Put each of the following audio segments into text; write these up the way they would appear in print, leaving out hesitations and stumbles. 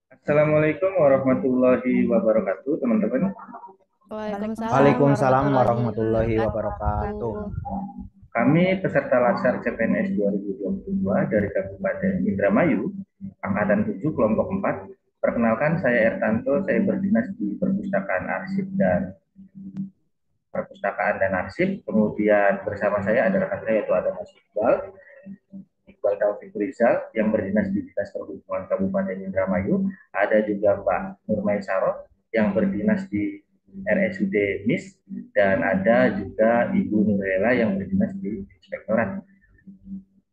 Assalamualaikum warahmatullahi wabarakatuh, teman-teman. Waalaikumsalam Waalaikumsalam warahmatullahi warahmatullahi wabarakatuh. wabarakatuh. Kami peserta Latsar CPNS 2022 dari Kabupaten Indramayu, Angkatan 7, Kelompok 4. Perkenalkan, saya Ertanto, saya berdinas di Perpustakaan dan Arsip. Kemudian bersama saya ada rekan saya yaitu ada Mas Iqbal, Iqbal Taufik Rizal yang berdinas di Dinas Perhubungan Kabupaten Indramayu. Ada juga Pak Nurmai Saro yang berdinas di RSUD MIS, dan ada juga Ibu Nurela yang berdinas di Inspektorat.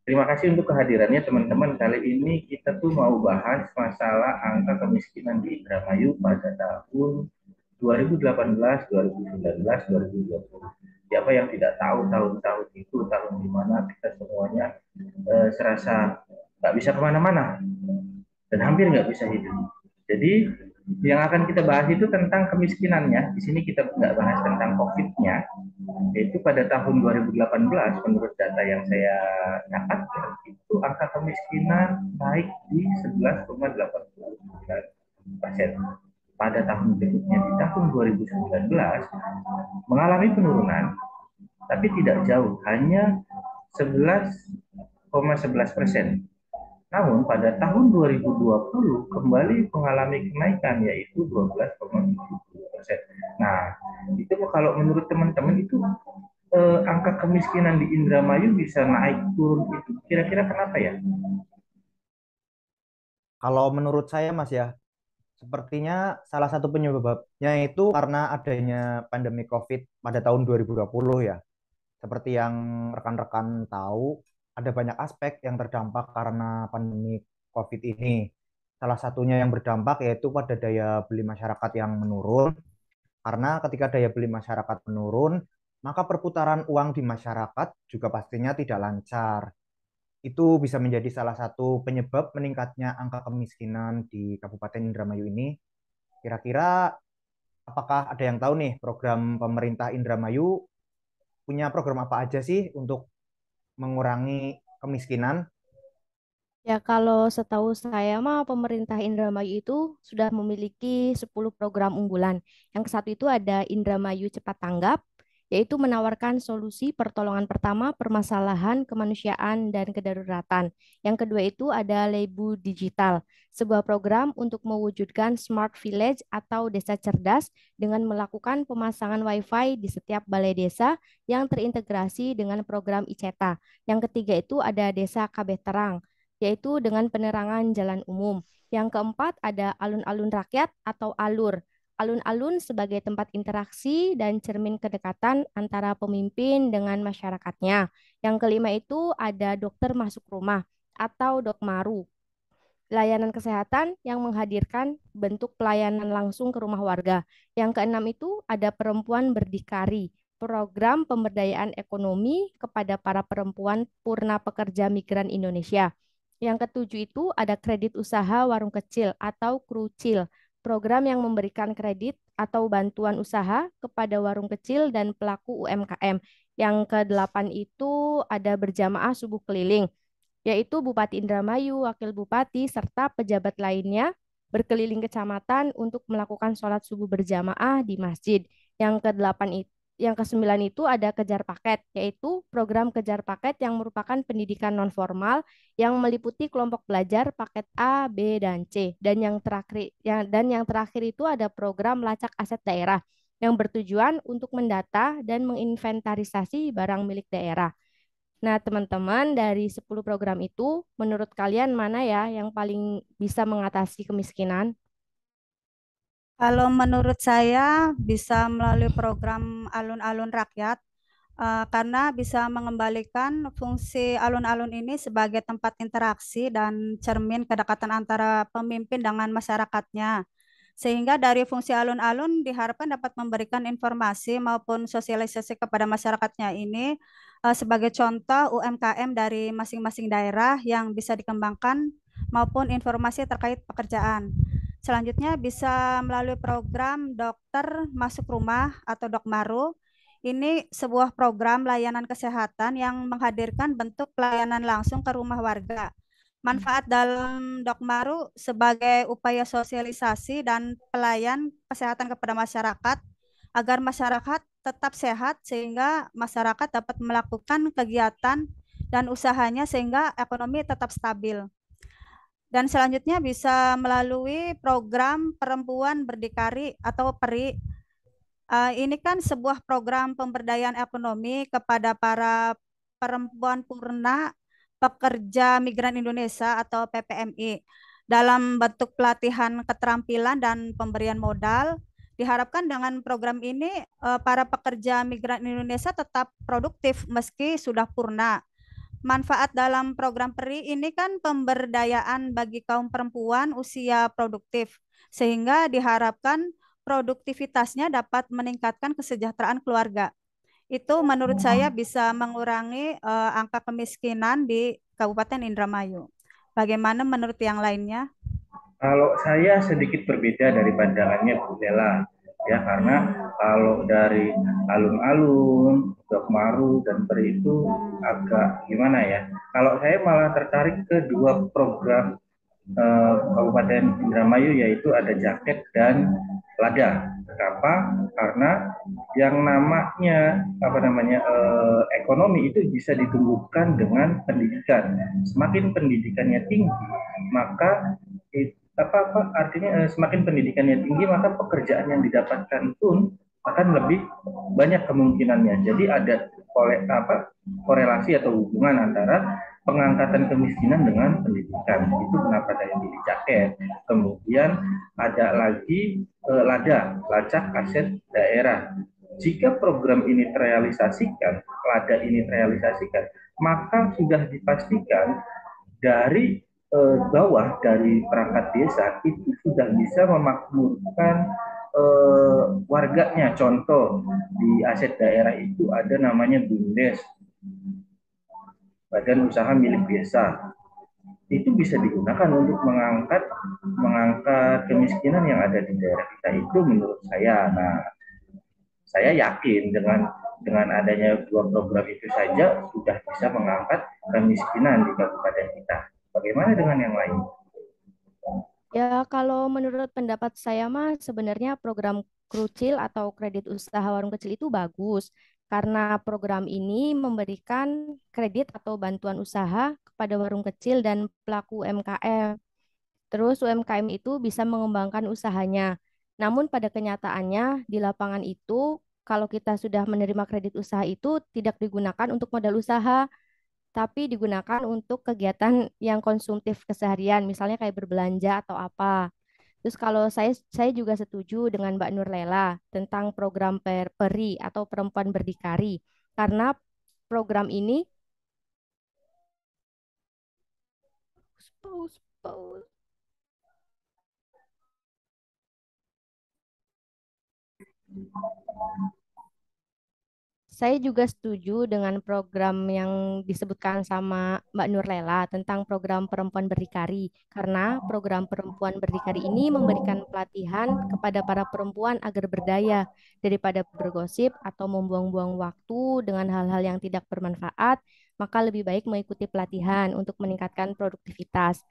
Terima kasih untuk kehadirannya teman-teman. Kali ini kita tuh mau bahas masalah angka kemiskinan di Indramayu pada tahun 2018, 2019, 2020. Siapa yang tidak tahu tahun-tahun itu tahun di mana kita semuanya serasa nggak bisa kemana-mana dan hampir nggak bisa hidup. Jadi yang akan kita bahas itu tentang kemiskinannya. Di sini kita nggak bahas tentang COVID-nya, yaitu pada tahun 2018 menurut data yang saya dapat itu angka kemiskinan naik di 11,89%. Pada tahun berikutnya di tahun 2019 mengalami penurunan, tapi tidak jauh, hanya 11,11%. Namun pada tahun 2020 kembali mengalami kenaikan yaitu 12,70%. Nah, itu kalau menurut teman-teman itu angka kemiskinan di Indramayu bisa naik turun itu kira-kira kenapa ya? Kalau menurut saya Mas ya, sepertinya salah satu penyebabnya itu karena adanya pandemi COVID pada tahun 2020 ya. Seperti yang rekan-rekan tahu, ada banyak aspek yang terdampak karena pandemi COVID ini. Salah satunya yang berdampak yaitu pada daya beli masyarakat yang menurun. Karena ketika daya beli masyarakat menurun, maka perputaran uang di masyarakat juga pastinya tidak lancar. Itu bisa menjadi salah satu penyebab meningkatnya angka kemiskinan di Kabupaten Indramayu ini. Kira-kira apakah ada yang tahu nih program pemerintah Indramayu punya program apa aja sih untuk mengurangi kemiskinan? Ya, kalau setahu saya mah pemerintah Indramayu itu sudah memiliki 10 program unggulan. Yang satu itu ada Indramayu Cepat Tanggap, yaitu menawarkan solusi pertolongan pertama permasalahan kemanusiaan dan kedaruratan. Yang kedua itu ada Lebu Digital, sebuah program untuk mewujudkan Smart Village atau desa cerdas dengan melakukan pemasangan WiFi di setiap balai desa yang terintegrasi dengan program ICETA. Yang ketiga itu ada Desa KB Terang, yaitu dengan penerangan jalan umum. Yang keempat ada alun-alun rakyat atau alur. Alun-alun sebagai tempat interaksi dan cermin kedekatan antara pemimpin dengan masyarakatnya. Yang kelima itu ada dokter masuk rumah atau dokmaru. Layanan kesehatan yang menghadirkan bentuk pelayanan langsung ke rumah warga. Yang keenam itu ada perempuan berdikari, program pemberdayaan ekonomi kepada para perempuan purna pekerja migran Indonesia. Yang ketujuh itu ada kredit usaha warung kecil atau KRUCIL, program yang memberikan kredit atau bantuan usaha kepada warung kecil dan pelaku UMKM. Yang kedelapan itu ada berjamaah subuh keliling, yaitu Bupati Indramayu, Wakil Bupati, serta pejabat lainnya berkeliling kecamatan untuk melakukan sholat subuh berjamaah di masjid. Yang kesembilan itu ada kejar paket, yaitu program kejar paket yang merupakan pendidikan nonformal yang meliputi kelompok belajar paket A, B, dan C. Dan yang terakhir itu ada program lacak aset daerah yang bertujuan untuk mendata dan menginventarisasi barang milik daerah. Nah, teman-teman, dari 10 program itu, menurut kalian mana ya yang paling bisa mengatasi kemiskinan? Kalau menurut saya bisa melalui program alun-alun rakyat, karena bisa mengembalikan fungsi alun-alun ini sebagai tempat interaksi dan cermin kedekatan antara pemimpin dengan masyarakatnya. Sehingga dari fungsi alun-alun diharapkan dapat memberikan informasi maupun sosialisasi kepada masyarakatnya ini, sebagai contoh UMKM dari masing-masing daerah yang bisa dikembangkan maupun informasi terkait pekerjaan. Selanjutnya bisa melalui program dokter masuk rumah atau Dokmaru. Ini sebuah program layanan kesehatan yang menghadirkan bentuk pelayanan langsung ke rumah warga Manfaat dalam Dokmaru sebagai upaya sosialisasi dan pelayan kesehatan kepada masyarakat agar masyarakat tetap sehat sehingga masyarakat dapat melakukan kegiatan dan usahanya sehingga ekonomi tetap stabil. Dan selanjutnya bisa melalui program Perempuan Berdikari atau PERI. Ini kan sebuah program pemberdayaan ekonomi kepada para perempuan purna pekerja migran Indonesia atau PPMI dalam bentuk pelatihan keterampilan dan pemberian modal. Diharapkan dengan program ini para pekerja migran Indonesia tetap produktif meski sudah purna. Manfaat dalam program PERI ini kan pemberdayaan bagi kaum perempuan usia produktif, sehingga diharapkan produktivitasnya dapat meningkatkan kesejahteraan keluarga. Itu menurut saya bisa mengurangi angka kemiskinan di Kabupaten Indramayu. Bagaimana menurut yang lainnya? Kalau saya sedikit berbeda dari pandangannya Bu Lela, ya karena kalau dari alun-alun, Dokmaru dan PERI itu agak gimana ya? Kalau saya malah tertarik ke dua program Kabupaten Indramayu, yaitu ada Jaket dan Lada. Kenapa? Karena yang namanya ekonomi itu bisa ditumbuhkan dengan pendidikan. Semakin pendidikannya tinggi, maka artinya semakin pendidikannya tinggi, maka pekerjaan yang didapatkan pun akan lebih banyak kemungkinannya. Jadi ada korelasi atau hubungan antara pengangkatan kemiskinan dengan pendidikan. Itu kenapa saya pilih Jaket. Kemudian ada lagi Lada, Lacak Aset Daerah. Jika program ini terrealisasikan, Lada ini terrealisasikan, maka sudah dipastikan dari bawah, dari perangkat desa itu sudah bisa memakmurkan warganya. Contoh di aset daerah itu ada namanya BUMDes, Badan Usaha Milik Desa. Itu bisa digunakan untuk mengangkat kemiskinan yang ada di daerah kita itu menurut saya. Nah, saya yakin dengan adanya dua program itu saja sudah bisa mengangkat kemiskinan di kabupaten kita. Bagaimana dengan yang lain? Ya, kalau menurut pendapat saya mah sebenarnya program Krucil atau kredit usaha warung kecil itu bagus karena program ini memberikan kredit atau bantuan usaha kepada warung kecil dan pelaku UMKM. Terus UMKM itu bisa mengembangkan usahanya. Namun pada kenyataannya di lapangan itu kalau kita sudah menerima kredit usaha itu tidak digunakan untuk modal usaha, tapi digunakan untuk kegiatan yang konsumtif keseharian, misalnya kayak berbelanja atau apa. Terus kalau saya juga setuju dengan Mbak Nurlela tentang program PERI atau Perempuan Berdikari karena program ini pause, pause. Saya juga setuju dengan program yang disebutkan sama Mbak Nurlela tentang program Perempuan Berdikari, karena program Perempuan Berdikari ini memberikan pelatihan kepada para perempuan agar berdaya daripada bergosip atau membuang-buang waktu dengan hal-hal yang tidak bermanfaat, maka lebih baik mengikuti pelatihan untuk meningkatkan produktivitas.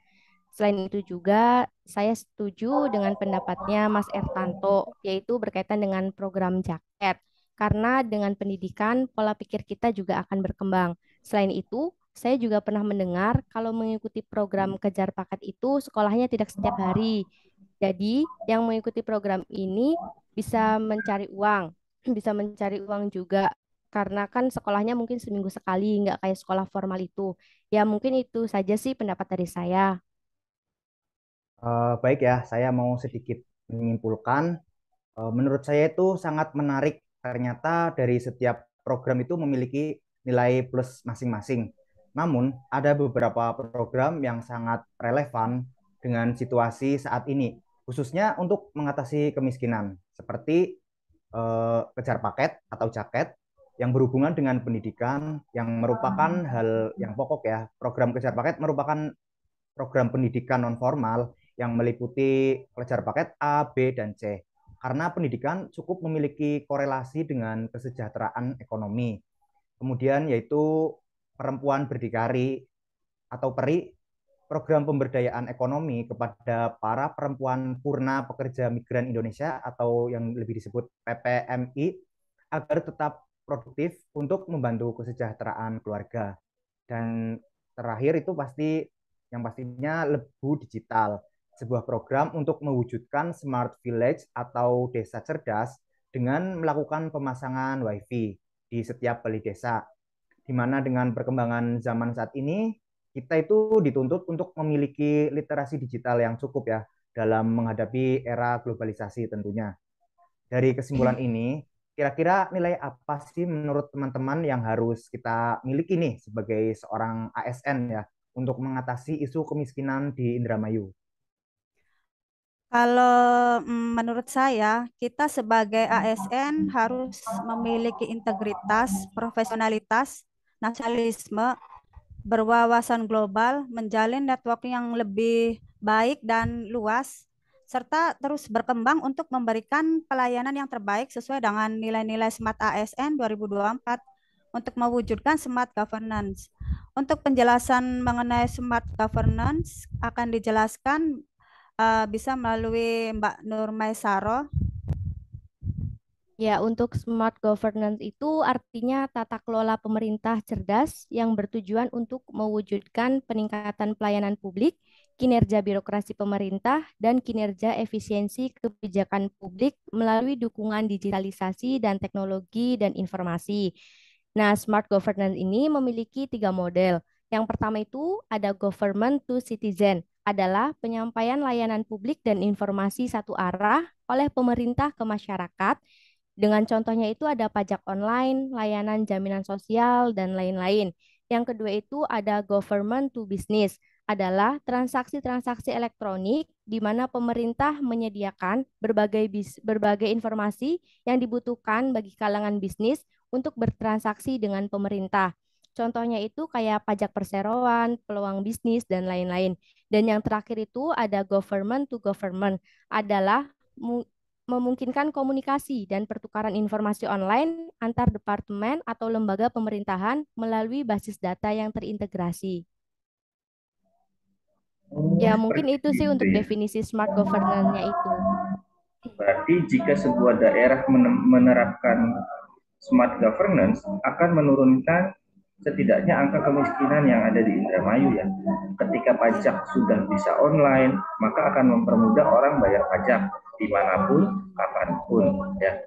Selain itu juga saya setuju dengan pendapatnya Mas Ertanto, yaitu berkaitan dengan program Jaket karena dengan pendidikan pola pikir kita juga akan berkembang. Selain itu, saya juga pernah mendengar kalau mengikuti program kejar paket itu sekolahnya tidak setiap hari. Jadi, yang mengikuti program ini bisa mencari uang, bisa mencari uang juga karena kan sekolahnya mungkin seminggu sekali, nggak kayak sekolah formal itu. Ya, mungkin itu saja sih pendapat dari saya. Baik ya, saya mau sedikit menyimpulkan. Menurut saya itu sangat menarik. Ternyata dari setiap program itu memiliki nilai plus masing-masing. Namun, ada beberapa program yang sangat relevan dengan situasi saat ini, khususnya untuk mengatasi kemiskinan, seperti kejar paket atau jaket yang berhubungan dengan pendidikan, yang merupakan hal yang pokok ya. Program kejar paket merupakan program pendidikan non formal yang meliputi pelajar paket A, B, dan C. Karena pendidikan cukup memiliki korelasi dengan kesejahteraan ekonomi. Kemudian yaitu perempuan berdikari atau PERI program pemberdayaan ekonomi kepada para perempuan purna pekerja migran Indonesia atau yang lebih disebut PPMI agar tetap produktif untuk membantu kesejahteraan keluarga. Dan terakhir itu yang pastinya Lebu Digital, sebuah program untuk mewujudkan smart village atau desa cerdas dengan melakukan pemasangan WiFi di setiap balai desa. Di mana dengan perkembangan zaman saat ini, kita itu dituntut untuk memiliki literasi digital yang cukup ya dalam menghadapi era globalisasi tentunya. Dari kesimpulan ini, kira-kira nilai apa sih menurut teman-teman yang harus kita miliki nih sebagai seorang ASN ya untuk mengatasi isu kemiskinan di Indramayu? Kalau menurut saya, kita sebagai ASN harus memiliki integritas, profesionalitas, nasionalisme, berwawasan global, menjalin network yang lebih baik dan luas, serta terus berkembang untuk memberikan pelayanan yang terbaik sesuai dengan nilai-nilai Smart ASN 2024 untuk mewujudkan smart governance. Untuk penjelasan mengenai smart governance akan dijelaskan bisa melalui Mbak Nur Maisaro. Ya, untuk smart governance itu artinya tata kelola pemerintah cerdas yang bertujuan untuk mewujudkan peningkatan pelayanan publik, kinerja birokrasi pemerintah, dan kinerja efisiensi kebijakan publik melalui dukungan digitalisasi dan teknologi dan informasi. Nah, smart governance ini memiliki 3 model. Yang pertama itu ada government to citizen, adalah penyampaian layanan publik dan informasi satu arah oleh pemerintah ke masyarakat. Dengan contohnya itu ada pajak online, layanan jaminan sosial, dan lain-lain. Yang kedua itu ada government to business, adalah transaksi-transaksi elektronik di mana pemerintah menyediakan berbagai informasi yang dibutuhkan bagi kalangan bisnis untuk bertransaksi dengan pemerintah. Contohnya itu kayak pajak perseroan, peluang bisnis, dan lain-lain. Dan yang terakhir itu ada government to government, adalah memungkinkan komunikasi dan pertukaran informasi online antar departemen atau lembaga pemerintahan melalui basis data yang terintegrasi. Ya, mungkin itu sih untuk ya. definisi smart governance-nya itu. Berarti jika sebuah daerah menerapkan smart governance akan menurunkan setidaknya angka kemiskinan yang ada di Indramayu ya. Ketika pajak sudah bisa online, maka akan mempermudah orang bayar pajak dimanapun, kapanpun ya.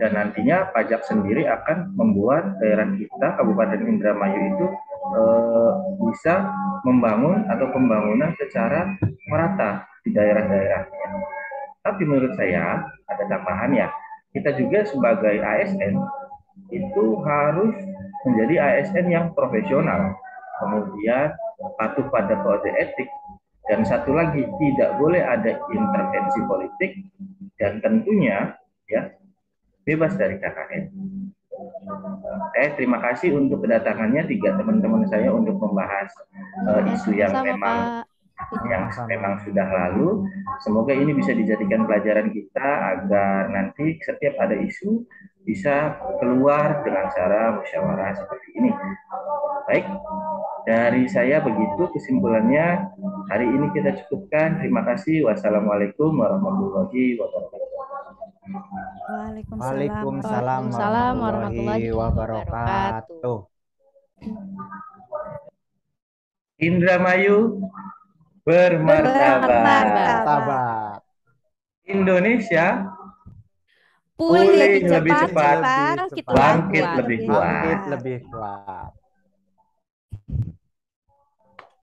Dan nantinya pajak sendiri akan membuat daerah kita, Kabupaten Indramayu itu bisa membangun atau pembangunan secara merata di daerah-daerahnya. Tapi menurut saya ada tambahan ya, kita juga sebagai ASN itu harus menjadi ASN yang profesional, kemudian patuh pada kode etik, dan satu lagi tidak boleh ada intervensi politik, dan tentunya ya bebas dari KKN. Terima kasih untuk kedatangannya 3 teman-teman saya untuk membahas isu yang memang sudah lalu. Semoga ini bisa dijadikan pelajaran kita agar nanti setiap ada isu bisa keluar dengan cara musyawarah seperti ini. Baik, dari saya begitu kesimpulannya. Hari ini kita cukupkan. Terima kasih. Wassalamualaikum warahmatullahi wabarakatuh. Waalaikumsalam warahmatullahi wabarakatuh. Indramayu bermartabat. Indonesia pulih lebih cepat, bangkit lebih kuat. Lebih kuat.